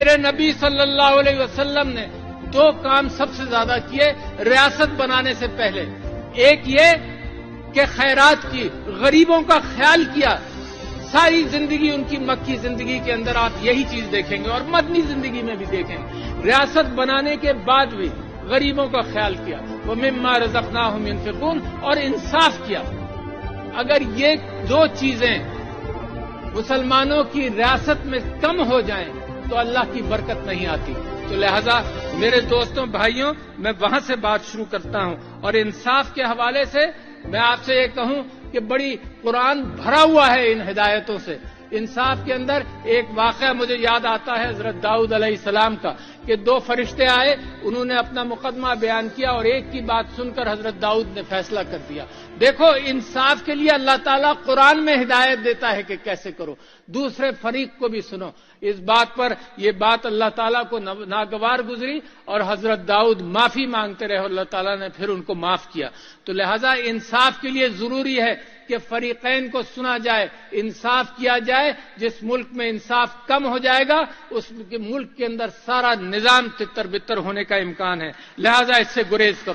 میرے نبی صلی اللہ علیہ وسلم نے دو کام سب سے زیادہ کیے ریاست بنانے سے پہلے. ایک یہ کہ خیرات کی، غریبوں کا خیال کیا. ساری زندگی ان کی مکی زندگی کے اندر آپ یہی چیز دیکھیں گے اور مدنی زندگی میں بھی دیکھیں گے. ریاست بنانے کے بعد بھی غریبوں کا خیال کیا. وَمِمَّا رَزَقْنَاهُمْ يُنْفِقُونَ، اور انصاف کیا. اگر یہ دو چیزیں مسلمانوں کی ریاست میں کم ہو جائیں تو اللہ کی برکت نہیں آتی. تو لہذا میرے دوستوں بھائیوں، میں وہاں سے بات شروع کرتا ہوں. اور انصاف کے حوالے سے میں آپ سے یہ کہوں کہ بڑی قرآن بھرا ہوا ہے ان ہدایتوں سے. انصاف کے اندر ایک واقعہ مجھے یاد آتا ہے حضرت داؤد علیہ السلام کا، کہ دو فرشتے آئے، انہوں نے اپنا مقدمہ بیان کیا اور ایک کی بات سن کر حضرت داؤد نے فیصلہ کر دیا. دیکھو انصاف کے لیے اللہ تعالیٰ قرآن میں ہدایت دیتا ہے کہ کیسے کرو. دوسرے فریق کو بھی سنو. اس بات پر یہ بات اللہ تعالیٰ کو ناگوار گزری اور حضرت داؤد معافی مانگتے رہے اور اللہ تعالیٰ نے پھر ان کو معاف کیا. تو لہذا انصاف کے لیے ضروری ہے کہ فریقین کو سنا جائے، انصاف کیا جائے. جس ملک میں انصاف کم ہو جائے گا اس ملک کے اندر سارا نظام تتر بتر ہونے کا امکان ہے. لہذا اس سے گریز کرو.